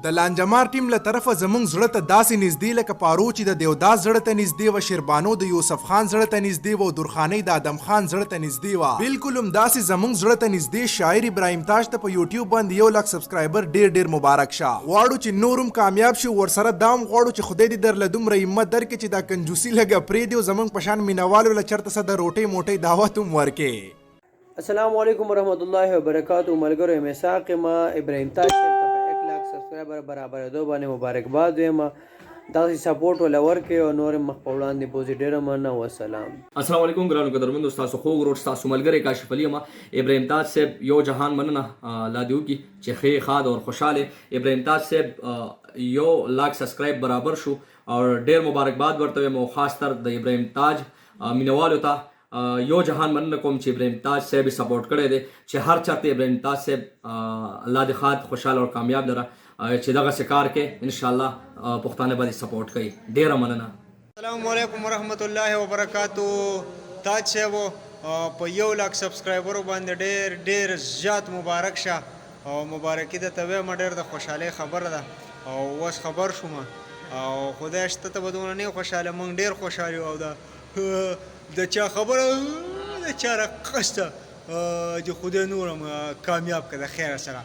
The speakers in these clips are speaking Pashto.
د لانجمار ټیم له طرفه زمونږ زړه ته داسې نږدې لکه پارو چې د دیوداس زړه ته نږدې وه، شیربانو د یوسف خان زړه ته نږدې وه او درخانۍ د ادم خان زړه ته نږدې وه. بالکل همداسې زمونږ زړه ته نږدې شاعر ابراهیم تاج ته په یوټیوب باندې 1 لک سبسکرایبر ډیر مبارک شه. غواړو چې نورم کامیاب شي، ورسره دا هم غواړو چې خدای دې درله دومره همت درکړي چې دا کنجوسي لږه پرېږدي او زمونږ په شان مینوالو له چېرته څه د روټۍ موټۍ دعوت هم ورکړي. السلام علیکم ورحمت الله وبرکاتہ. ملګرو مساق ما ابراهیم تاج ته په 1 لک سبسکرایبر برابر دو باندې مبارکباد وایم. داسې سپورټ ولا ورکړي او نور مخ په وړاندې بوزي. ډېره مننه والسلام. السلام علیکم ګرانو قدرمنو، تاسو خوږ ورور تاسو ملګری کاشف علي ما ابراهیم تاج صاحب یو جهان مننه لا دیو کی چې خې خاد او خوشاله ابراهیم تاج صاحب یو لاک سبسکرایب برابر شو او ډېر مبارکباد ورته مو خاص تر د ابراهیم تاج مینوالو ته یو جهان مننه کوم چې ابراهیم تاج صاحب سپورټ کړی دی چې هر چاته ابراهیم تاج صاحب الله دې خاط خوشاله او کامیاب دره چې دغه کار کې ان شاء الله پښتانه باندې سپورټ کوي. ډیره مننه. السلام علیکم ورحمت الله وبرکاتو. تاج صاحب په 1 لک سبسکرایبر باندې ډیر زیات مبارک شه او مبارکي د توې مډر د خوشاله خبره ده او وس خبر شوم او خدای شته ته بدون نه خوشاله مونږ ډیر خوشاله او د چا خبره د چا رقصته چې خدای نورم کامیاب کړه خیر سره.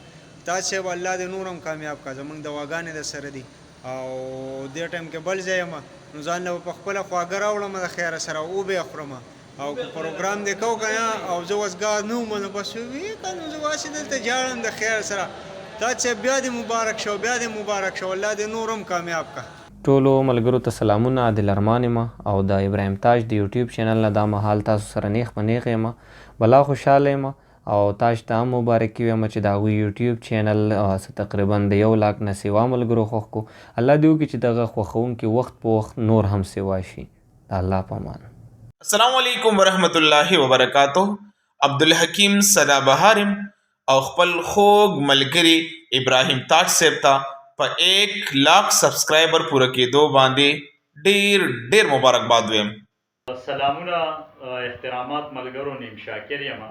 تاج صاحب الله دې نورم کامیاب کړه. زمونږ دواګانې د سره دي او دې ټایم کې بل ځای یم نو ځان له په خپله خواږه راوړم د خیر سره او به خورم او پروګرام دې کو کنه او زه وزګار نه وم نو بس وی کنه زه واسې دلته جاړم د خیر سره. تاج صاحب بیا دې مبارک شو، بیا دې مبارک شو، الله دې نورم کامیاب کړه. ټولو ملګرو ته سلامونه. عادل ارمان یم او د ابراهیم تاج د یوټیوب چینل نه دا مهال تاسو سره نیغ په نیغ یم بلا خوشحاله یم او تاج ته هم مبارکي وایم چې د هغوی یوټیوب چینل تقریبا د 1 لاک نه سوا ملګرو خوښ کو. الله دې وکړي چې دغه خوښونکي وخت په وخت نور هم سوا شي. د الله په امان. السلام علیکم ورحمت الله وبرکاتہ. عبدالحکیم صدا بهارم او خپل خوږ ملګری ابراهیم تاج صاحب ته په 1 لاک سبسکرایبر پوره کېدو باندې ډیر مبارکباد وایم. سلامونه احترامات ملګرو، نیم شاکر یم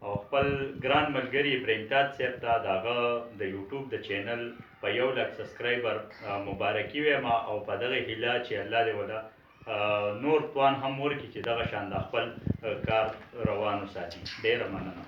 او خپل ګران ملګری ابراهیم تاج صاحب ته د هغه د یوټیوب د چینل په 1 لک سبسکرایبر مبارکي وایم او په دغه هیله چې الله دې ولا نور توان هم ورکړي چې دغه شان د خپل کار روان وساتي. ډېره مننه.